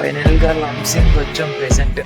Final గా లంసింగ్ వచ్చాం present.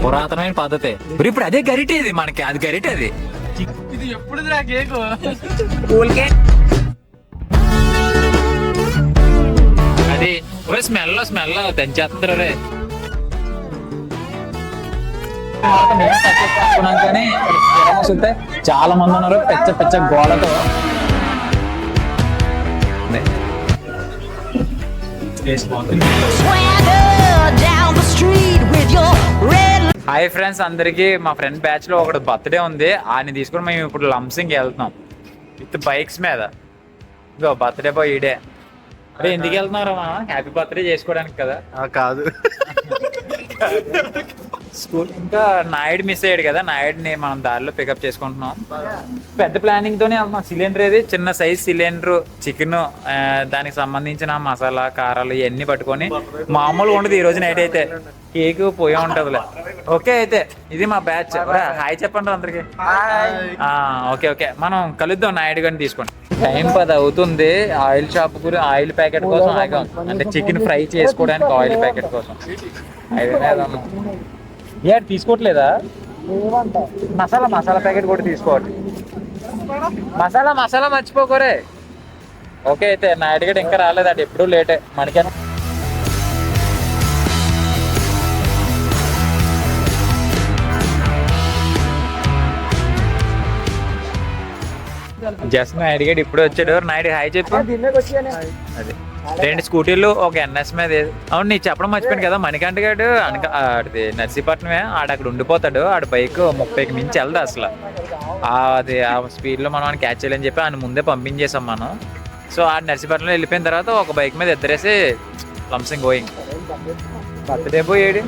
పురాతనమైన పద్ధతి. ఇప్పుడు అదే గరిటేది మనకి, అది గరిటేది. ఇది ఎప్పుడు కేక్ అది స్మెల్ స్మెల్ తెంచేస్తుంటారు రే. కానీ చాలా మంది ఉన్నారు పెచ్చ పెచ్చ గోడతో. హాయ్ ఫ్రెండ్స్ అందరికి. మా ఫ్రెండ్ బ్యాచ్ లో ఒకటి బర్త్డే ఉంది, ఆయన తీసుకుని మేము ఇప్పుడు లంసింగ్ వెళ్తున్నాం విత్ బైక్స్ మీద. ఇదో బర్త్డే బాయ్ ఈడే. అరే ఎందుకు వెళ్తున్నారా మా హ్యాపీ బర్త్డే చేసుకోవడానికి కదా? కాదు, స్కూల్ ఇంకా నాయుడు మిస్ అయ్యాడు కదా, నాయుడిని మనం దారిలో పికప్ చేసుకుంటున్నాం. పెద్ద ప్లానింగ్ తోనే వెళ్తున్నాం. సిలిండర్ ఏది చిన్న సైజ్ సిలిండర్, చికెన్, దానికి సంబంధించిన మసాలా కారాలు ఇవన్నీ పట్టుకొని మామూలుగా ఉండదు ఈ రోజు నైట్ అయితే. కేక్ పోయే ఉంటదిలే. ఓకే అయితే ఇది మా బ్యాచ్. హాయ్ చెప్పండి అందరికి. ఓకే ఓకే మనం కలుద్దాం నాయుడు గారిని తీసుకోండి. టైం 10 అవుతుంది. ఆయిల్ షాప్ గురించి ఆయిల్ ప్యాకెట్ కోసం ఆగాం, అంటే చికెన్ ఫ్రై చేసుకోవడానికి ఆయిల్ ప్యాకెట్ కోసం. ఏ తీసుకోవట్లేదా? మసాలా ప్యాకెట్ కూడా తీసుకోవాలి. మసాలా మర్చిపోకోరే. ఓకే అయితే నాయుడు గడ ఇంకా రాలేదు, అది ఎప్పుడు లేటే మనకైనా. జస్ట్ నాయుడు గడ ఇప్పుడు వచ్చాడు. నాయుడు హాయ్ చెప్పు. అది 2 స్కూటీలు ఒక ఎన్ఎస్ మీద. అవును నీకు చెప్పడం మర్చిపోయాను కదా, మణికంఠ గారు ఆడిది నర్సీపట్నమే. అక్కడ ఉండిపోతాడు. ఆడ బైక్ 30కి మించి వెళ్దా అసలు. అది ఆ స్పీడ్లో మనం క్యాచ్ చేయాలని చెప్పి ఆయన ముందే పంపించేసాం మనం. సో ఆ నర్సీపట్నంలో వెళ్ళిపోయిన తర్వాత ఒక బైక్ మీద ఇద్దరేసి లంసింగ్ గోయింగ్. బర్త్డే బాయ్ ఏడు,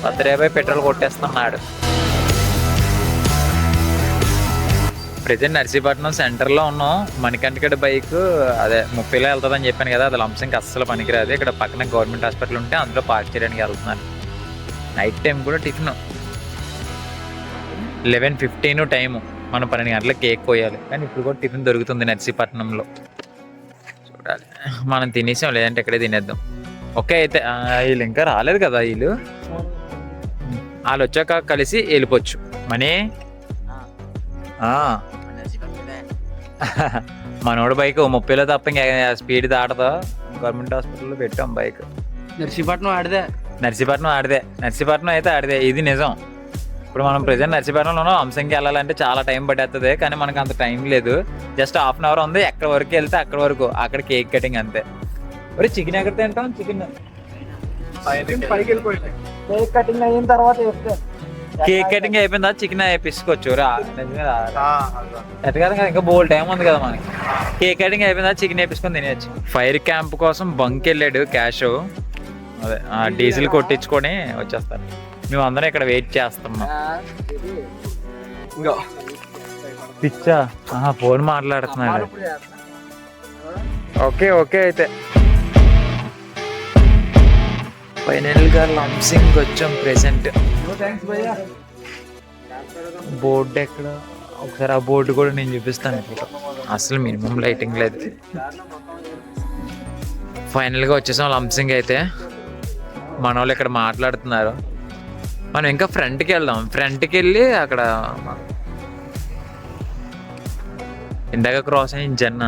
బర్త్డే బాయ్ పెట్రోల్ కొట్టేస్తున్నాడు. ప్రజెంట్ నర్సీపట్నం సెంటర్లో ఉన్నాం. మణికంఠగడ బైక్ అదే 30లో వెళ్తుందని చెప్పాను కదా, అది లంసింగ్ అస్సలు పనికిరాదు. ఇక్కడ పక్కన గవర్నమెంట్ హాస్పిటల్ ఉంటే అందులో పార్క్ చేయడానికి వెళ్తున్నాను. నైట్ టైం కూడా టిఫిన్ 11:15 టైము. మనం 12 గంటలకు కేక్ పోయాలి, కానీ ఇప్పుడు కూడా టిఫిన్ దొరుకుతుంది నర్సీపట్నంలో. చూడాలి, మనం తినేసాం లేదంటే ఇక్కడే తినేద్దాం. ఓకే అయితే వీళ్ళు ఇంకా రాలేదు కదా, వాళ్ళు వచ్చాక కలిసి వెళ్ళిపోవచ్చు. మనీ మనోడు బైక్ 30లో తప్ప ఇంకా స్పీడ్ దాటదా. గవర్నమెంట్ హాస్పిటల్లో పెట్టాం బైక్. నర్సీపట్నం ఆడిదే, నర్సీపట్నం అయితే ఆడిదే. ఇది నిజం. ఇప్పుడు మనం ప్రెజెంట్ నర్సీపట్నంలో అంశంకి వెళ్ళాలంటే చాలా టైం పట్టేస్తుంది, కానీ మనకు అంత టైం లేదు. జస్ట్ హాఫ్ అన్ అవర్ ఉంది. ఎక్కడి వరకు వెళ్తే అక్కడి వరకు, అక్కడ కేక్ కటింగ్ అంతే. మరి చికెన్ ఎక్కడ తింటాం? చికెన్ కేక్ కటింగ్ అయిన తర్వాత కేక్ కటింగ్ అయిపోయిన తర్వాత చికెన్ వేపించుకోవచ్చు. ఎట్లా కదా, ఇంకా బోల్ టైం ఉంది కదా మనకి. కేక్ కటింగ్ అయిపోయిన తర్వాత చికెన్ వేపించుకొని తినేయచ్చు. ఫైర్ క్యాంప్ కోసం బంక్ వెళ్ళాడు క్యాష్, అదే డీజిల్ కొట్టించుకొని వచ్చేస్తారు. మేము అందరం ఇక్కడ వెయిట్ చేస్తున్నాం. పిచ్చా ఫోన్ మాట్లాడుతున్నాడు. ఓకే ఓకే అయితే ఫైనల్ గా లంసింగ్ వచ్చాం ప్రెసెంట్. బోర్డు ఎక్కడ? ఒకసారి ఆ బోర్డు కూడా నేను చూపిస్తాను. అసలు మినిమం లైటింగ్ లేదు. ఫైనల్గా వచ్చేసాం లంసింగ్ అయితే. మన వాళ్ళు ఇక్కడ మాట్లాడుతున్నారు. మనం ఇంకా ఫ్రంట్కి వెళ్దాం. ఫ్రంట్కి వెళ్ళి అక్కడ ఇందాక క్రాస్ అయిన జన్న.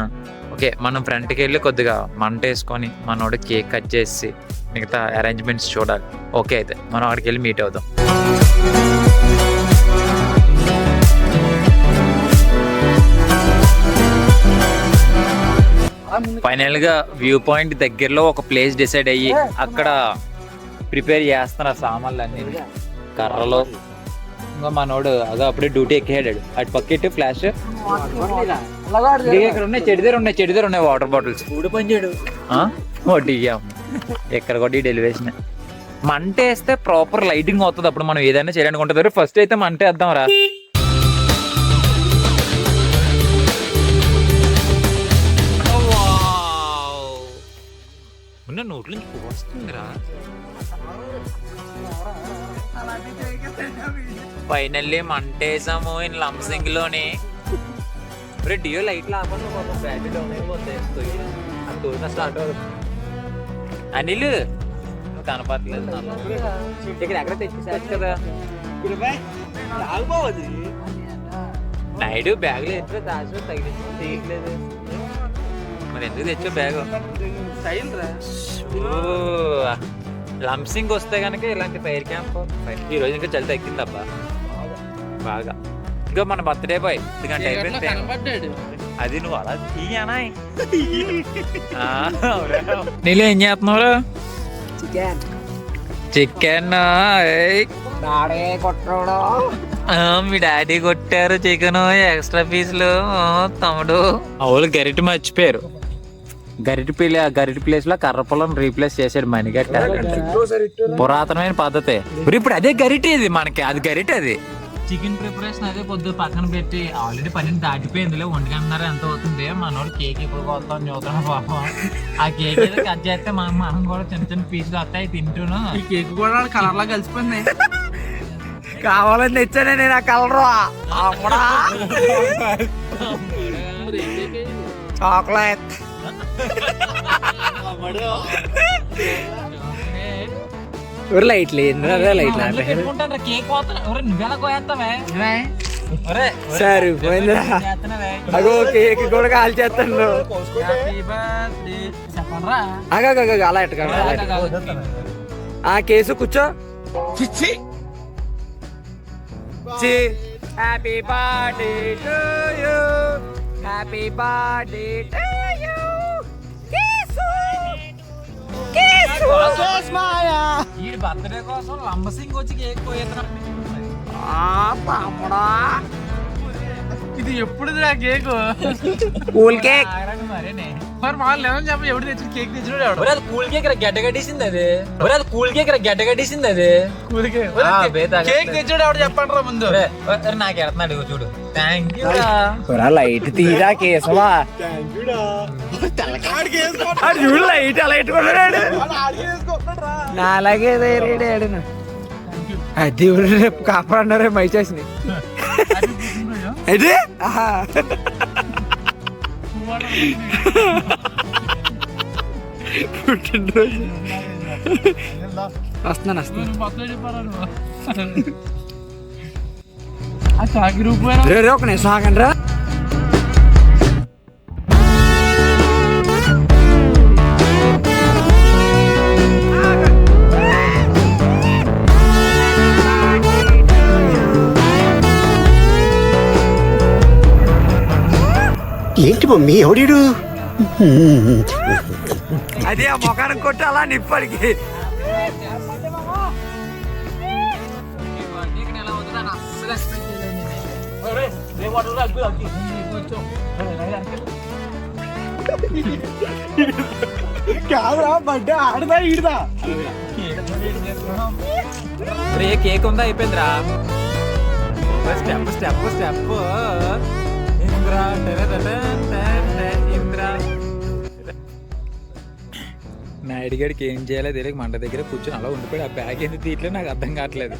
ఓకే మనం ఫ్రంట్కి వెళ్ళి కొద్దిగా మంట వేసుకొని మనోడు కేక్ కట్ చేసి మిగతా అరేంజ్మెంట్స్ చూడాలి. ఓకే అయితే మనం అక్కడికి వెళ్ళి మీట్ అవుదాం. ఫైనల్ గా వ్యూ పాయింట్ దగ్గరలో ఒక ప్లేస్ డిసైడ్ అయ్యి అక్కడ ప్రిపేర్ చేస్తున్నారు సామాన్లు అన్ని, కర్రలు. ఇంకా మనోడు అదో అప్పుడే డ్యూటీ ఎక్కేడాడు. అటు పక్కెట్ ఫ్లాష్ ఇక్కడ ఉన్నాయి. చెడి దగ్గర ఉన్నాయి వాటర్ బాటిల్స్. ఊడిపోయాడు దిగాం. ఎక్కడ కూడా డెలివేషన్. మంట వేస్తే ప్రాపర్ లైటింగ్ అవుతుంది. అప్పుడు మనం ఏదైనా చేయడానికి ఉంటుంది. ఫస్ట్ అయితే మంట వేద్దాం రా. ఉన్న నోట్ల నుంచి వస్తుందిరా. ఫైనల్లీ మంటేసాము ఇన్ లంసింగ్ లోని. రే డియో లైట్లు ఆపండి పాపం బ్యాటరీ డౌన్ అయిపోతాయి అది తోలిన స్టార్ట్ అవుతుంది అనిల్ నువ్వు కనపడలేదు ఇక్కడ ఎక్కడ తెచ్చేసాచ్చు కదా నైడు బ్యాగ్లో ఎప్పుడు దాచు తగిలించి తీయట్లేదు మరి ఎందుకు తెచ్చా బ్యాగ్ లంసింగ్ వస్తే కనుక ఇలాంటి ఫైర్ క్యాంప్ ఈ రోజు ఇంకా చలి తగ్గింది అబ్బా బాగా ఇంకా మన బర్త్డే బాయ్ 2 గంట అయిపోయింది అది నువ్వు అలా తీయనా నీళ్ళు ఏం చేస్తున్నావు చికెన్ మీ డాడీ కొట్టారు చికెన్ ఎక్స్ట్రా పీసులు తమ్ముడు అవును గరిట మర్చిపోయారు గరిట ప్లేస్ లో కర్ర పొలం రీప్లేస్ చేసాడు మణిగట్ట పురాతనమైన పద్ధతి ఇప్పుడు అదే గరిట ఇది మనకి అది గరిట అది చికెన్ ప్రిపరేషన్ అదే పొద్దు పక్కన పెట్టి ఆల్రెడీ 12 దాటిపోయిందిలే 1 గంటన్నర ఎంత అవుతుంది మనోడు కేక్ ఎప్పుడు కొత్తాం చూద్దాం పాపం ఆ కేక్ ఏదో కట్ చేస్తే మనం కూడా చిన్న చిన్న పీసులు వస్తాయి తింటూను ఈ కేక్ కూడా కలర్ లా కలిసిపోయింది కావాలని తెచ్చానే నేను ఆ కలర్ చాక్లెట్ లైట్లు కేక్ నువ్వెలా కోయేస్తావే సరిపోయిందిరా అగో కేక్ కూడా కాల్ చేస్తాను అలా ఎట్టు ఆ కేసు కూర్చో happy birthday to you happy birthday to you ఈ బర్త్డే కోసం లంబసింగ్ వచ్చి కేక్ కోయేస్తున్నాడు ఇది ఎప్పుడు కేక్ కూల్ కేక్ మరి వాళ్ళు ఏమని చెప్పి ఎవడు తెచ్చి కేక్ తెచ్చినాడు ఎవడు అది కూల్ కేక్ గడ్డ కట్టేసింది అది అది కూల్ కేక్ గడ్డ కట్టేసింది అది కూల్ కేక్ కేక్ తెచ్చాడు ఎవడు చెప్పండి రా ముందు నాకు వెళ్తున్నాడు చూడు థ్యాంక్ యూ లైట్ తీరా కేసవా చూడు లైట్ అలా పెట్టుకున్నాడు నాలాగే అది రేపు కాపాడన్నారే మైచేసి అయితే పుట్టినరోజు వస్తున్నాను ఒక నేను సాగండి రా ఏంటి మమ్మీ ఎవడీడు అదే ఆ మొఖానికి కొట్టి అలా నిప్పడికి కేక్ ఉందా అయిపోయిందిరా స్టెప్ స్టెప్ స్టెప్ నాయుడు గడికి ఏం చేయాలో తెలియక మంట దగ్గర కూర్చొని అలా ఉండిపోయి ఆ బ్యాగ్ ఎందుకు తీయట్లేదు నాకు అర్థం కావట్లేదు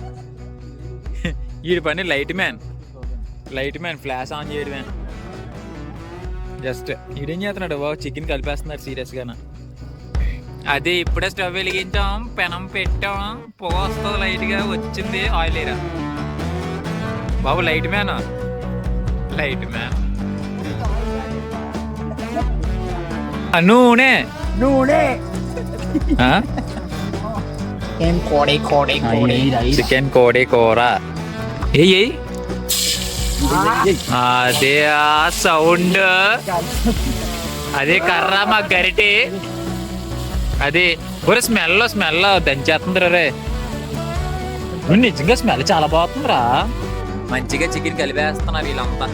వీడి పని లైట్ మ్యాన్ ఫ్లాష్ ఆన్ చేయడమే జస్ట్ ఈడేం చేస్తున్నాడు బాబు చికెన్ కలిపేస్తున్నాడు సీరియస్గాన అదే ఇప్పుడే స్టవ్ వెలిగించాం పెనం పెట్టాం పొగ వస్తుంది లైట్గా వచ్చింది ఆయిల్ ఏరా బాబు లైట్ మ్యాన్ నూనె చికెన్ కోడి కూర ఏ అదే ఆ సౌండ్ అదే కర్ర మా గరిటి అది ఒరే స్మెల్ దంచేస్తుంది రే నిజంగా స్మెల్ చాలా బాగుంటుందిరా మంచిగా చికెన్ కలిపేస్తున్నారు వీళ్ళంతా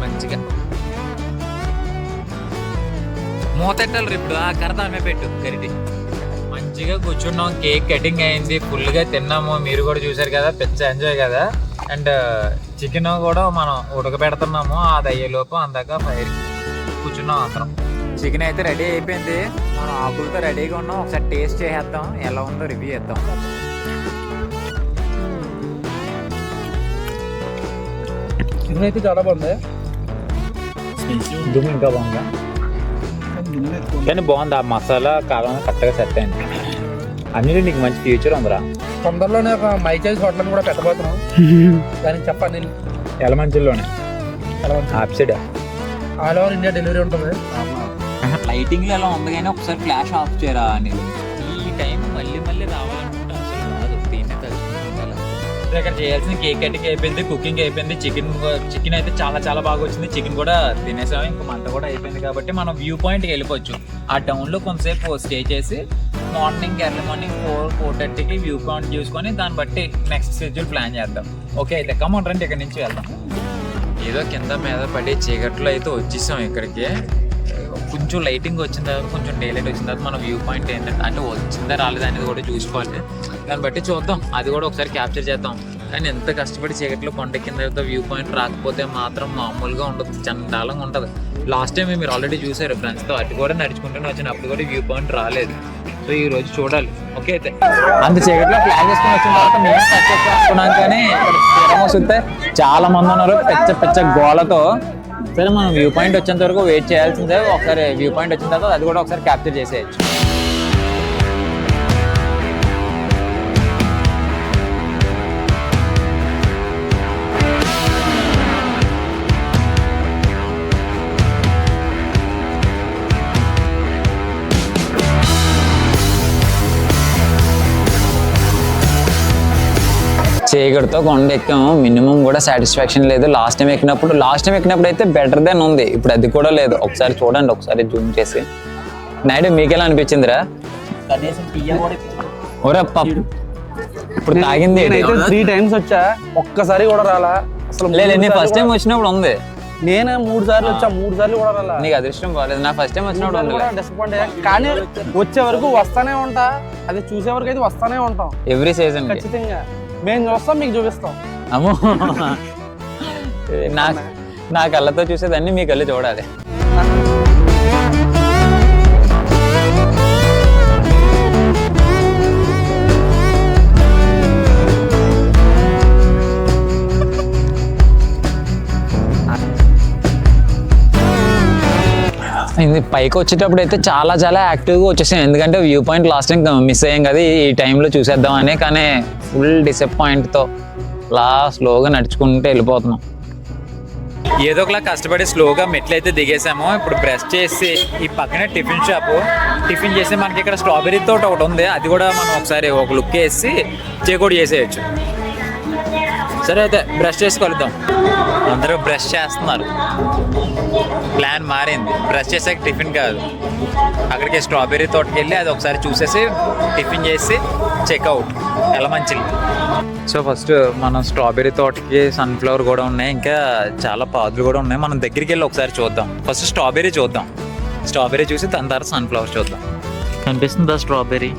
మంచిగా మూతెట్టాలి ఇప్పుడు ఆ కర్ర దాని మీద పెట్టు గరిటి మంచిగా కూర్చున్నాం కేక్ కటింగ్ అయింది ఫుల్గా తిన్నాము మీరు కూడా చూసారు కదా పిచ్చ ఎంజాయ్ కదా అండ్ చికెన్ కూడా మనం ఉడకబెడుతున్నాము అది అయ్యేలోపు అందాక ఫైర్ కూర్చున్నాం అందరం చికెన్ అయితే రెడీ అయిపోయింది మనం ఆకులతో రెడీగా ఉన్నాం ఒకసారి టేస్ట్ చేసేద్దాం ఎలా ఉందో రివ్యూ చేద్దాం చికెన్ అయితే చాలా బాగుంది దుమ్ము ఇంకా బాగుందా? కానీ బాగుంది, ఆ మసాలా కాలం కరెక్ట్గా సెట్ అయింది. అన్నిటి నీకు మంచి ఫ్యూచర్ ఉందిరా. తొందరలోనే ఒక మైచేజ్ హోటల్ కూడా పెట్టబోతున్నాం. దానికి చెప్పండి, ఎలమంచిలోనే ఆప్సైడ్ ఆల్ ఓవర్ ఇండియా డెలివరీ ఉంటుంది. లైటింగ్ ఎలా ఉంది కానీ ఒకసారి ఫ్లాష్ ఆఫ్ చేయరా అని. ఈ టైం మళ్ళీ మళ్ళీ రావాలనుకుంటే అసలు రాదు. దీన్ని తలుచుకుంటే ఇక్కడ చేయాల్సిన కేక్ కటింగ్ అయిపోయింది, కుకింగ్ అయిపోయింది, చికెన్ అయితే చాలా చాలా బాగా వచ్చింది. చికెన్ కూడా తినేసాము, ఇంకా మంట కూడా అయిపోయింది. కాబట్టి మనం వ్యూ పాయింట్కి వెళ్ళిపోవచ్చు. ఆ టౌన్లో కొంతసేపు స్టే చేసి మార్నింగ్ ఎర్లీ మార్నింగ్ 4-4:30కి వ్యూ పాయింట్ చూసుకొని దాన్ని బట్టి నెక్స్ట్ షెడ్యూల్ ప్లాన్ చేద్దాం. ఓకే అయితే కమౌంట్ రండి, ఇక్కడ నుంచి వెళ్దాం. ఏదో కింద మీద పడి చీకట్లో అయితే వచ్చేసాం ఇక్కడికి. కొంచెం లైటింగ్ వచ్చిన తర్వాత, కొంచెం డే లైట్ వచ్చిన తర్వాత మనం వ్యూ పాయింట్ ఏంటంటే అంటే వచ్చిందా రాలేదా అనేది కూడా చూసుకోవాలి. దాన్ని బట్టి చూద్దాం, అది కూడా ఒకసారి క్యాప్చర్ చేద్దాం. కానీ ఎంత కష్టపడి చీకట్లో కొండెక్కిన తర్వాత వ్యూ పాయింట్ రాకపోతే మాత్రం మామూలుగా ఉండదు, చండాలంగా ఉంటుంది. లాస్ట్ టైం మీరు ఆల్రెడీ చూసారు ఫ్రెండ్స్తో, అటు కూడా నడుచుకుంటూనే వచ్చినప్పుడు కూడా వ్యూ పాయింట్ రాలేదు. సో ఈ రోజు చూడాలి. ఓకే అయితే అంత చీకట్లో ప్లాన్ చేసుకుని వచ్చిన తర్వాత మేము అనుకున్నాం, కానీ వస్తే చాలా మంది ఉన్నారు పెద్ద గోళతో. సరే మనం వ్యూ పాయింట్ వచ్చేంత వరకు వెయిట్ చేయాల్సిందే. ఒకసారి వ్యూ పాయింట్ వచ్చిన తర్వాత అది కూడా ఒకసారి క్యాప్చర్ చేసేయచ్చు. చీకటితో కొండ ఎక్కాము, మినిమం కూడా సాటిస్ఫాక్షన్ లేదు. లాస్ట్ టైం ఎక్కినప్పుడు అయితే బెటర్ దెన్ ఉంది, ఇప్పుడు అది కూడా లేదు. ఒకసారి చూడండి, ఒకసారి జూమ్ చేసి. నైట్ మీకు ఎలా అనిపించిందిరా? ఇప్పుడు తాగింది 3 times వచ్చా, ఒక్కసారి కూడా రాలా అసలు. లేదు, ఫస్ట్ టైం వచ్చినప్పుడు ఉంది. నేను 3 సార్లు వచ్చా, 3 సార్లు కూడా రాలా. నీకు అదృష్టం బాగాలేదు, నా ఫస్ట్ టైం వచ్చినప్పుడు ఉంది. డిసప్పాయింట్, కానీ వచ్చే వరకు వస్తానే ఉంటా, అది చూసే వరకు అయితే వస్తానే ఉంటాం ఎవ్రీ సీజన్ ఖచ్చితంగా. మేము చూస్తాం, మీకు చూపిస్తాం. అమ్మో, నా కళ్ళతో చూసేదాన్ని మీ కళ్ళు చూడాలి. ఇది పైకి వచ్చేటప్పుడు అయితే చాలా చాలా యాక్టివ్గా వచ్చేసాం, ఎందుకంటే view point last time miss అయ్యాం కదా, ఈ టైంలో చూసేద్దామని. కానీ ఫుల్ డిసప్పాయింట్తో అలా స్లోగా నడుచుకుంటూ వెళ్ళిపోతున్నాం. ఏదో ఒకలా కష్టపడి స్లోగా మెట్లు అయితే దిగేసాము. ఇప్పుడు బ్రష్ చేసి ఈ పక్కనే టిఫిన్ చేసి మనకి ఇక్కడ స్ట్రాబెర్రీ తోట ఒకటి ఉంది, అది కూడా మనం ఒకసారి ఒక లుక్ వేసి చెక్అవుట్ చేసేయచ్చు. సరే అయితే బ్రష్ చేసి కలుద్దాం. అందరూ బ్రష్ చేస్తున్నారు, ప్లాన్ మారింది. బ్రష్ చేసాక టిఫిన్ కాదు, అక్కడికి స్ట్రాబెర్రీ తోటకి వెళ్ళి అది ఒకసారి చూసేసి టిఫిన్ చేసి చెక్అవుట్ ఎలమంచిలి. సో ఫస్ట్ మనం స్ట్రాబెర్రీ తోటకి సన్ఫ్లవర్ కూడా ఉన్నాయి, ఇంకా చాలా పాదులు కూడా ఉన్నాయి. మనం దగ్గరికి వెళ్ళి ఒకసారి చూద్దాం. ఫస్ట్ స్ట్రాబెర్రీ చూద్దాం, స్ట్రాబెర్రీ చూసి దాని తర్వాత సన్ఫ్లవర్ చూద్దాం. కనిపిస్తుందా స్ట్రాబెర్రీ?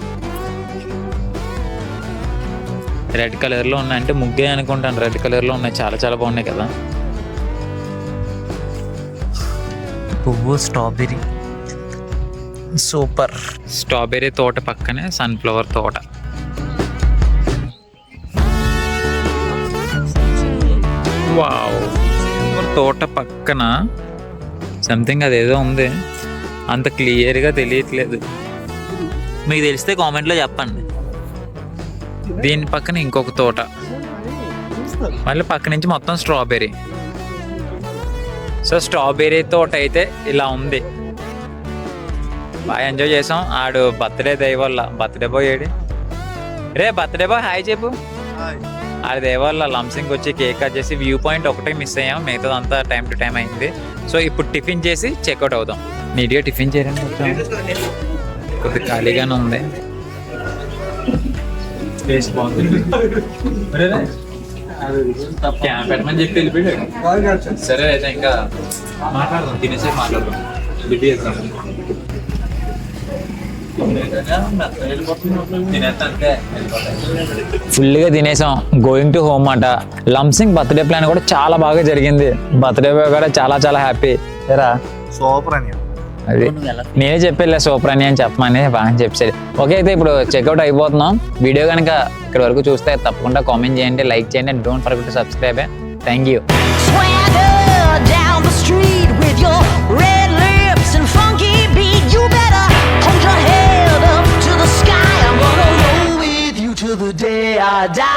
రెడ్ కలర్లో ఉన్నాయి, అంటే ముగ్గే అనుకుంటాను. రెడ్ కలర్లో ఉన్నాయి, చాలా చాలా బాగున్నాయి కదా. పువ్వు స్ట్రాబెర్రీ సూపర్. స్ట్రాబెర్రీ తోట పక్కనే సన్ఫ్లవర్ తోట. వావ్, తోట పక్కన సంథింగ్ అదేదో ఉంది, అంత క్లియర్గా తెలియట్లేదు. మీకు తెలిస్తే కామెంట్లో చెప్పండి. దీని పక్కన ఇంకొక తోట, మళ్ళీ పక్క నుంచి మొత్తం స్ట్రాబెర్రీ. సో స్ట్రాబెర్రీ తోట అయితే ఇలా ఉంది. బాగా ఎంజాయ్ చేసాం. ఆడు బర్త్డే దయ వల్ల, బర్త్డే బాయ్ ఏడి రే, బర్త్డే బాయ్ హాయ్ చెప్పు. ఆడి దయ వల్ల లంసింగ్ వచ్చి కేక్ కట్ చేసి వ్యూ పాయింట్ ఒకటే మిస్ అయ్యాం, మిగతాదంతా టైం టు టైం అయింది. సో ఇప్పుడు టిఫిన్ చేసి చెక్అవుట్ అవుదాం. నీట్గా టిఫిన్ చేయడానికి వచ్చాము, కొద్దిగా ఖాళీగానే ఉంది. పెట్టమని చెప్పి వెళ్ళిపోయాడు. సరే అయితే ఇంకా మాట్లాడదాం, తినేసే మాట్లాడదాం. ఫుల్గా తినేసాం. గోయింగ్ టు హోమ్ అట. లంసింగ్ బర్త్డే ప్లాన్ కూడా చాలా బాగా జరిగింది. బర్త్డే బాయ్ కూడా చాలా చాలా హ్యాపీ. సూపర్ అని అది నేనే చెప్పేలే సూపర్ అని చెప్పమని బాగా చెప్పేది. ఓకే అయితే ఇప్పుడు చెక్అవుట్ అయిపోతున్నాం. వీడియో కనుక ఇక్కడ వరకు చూస్తే తప్పకుండా కామెంట్ చేయండి, లైక్ చేయండి. Don't forget to subscribe. Thank you. Raja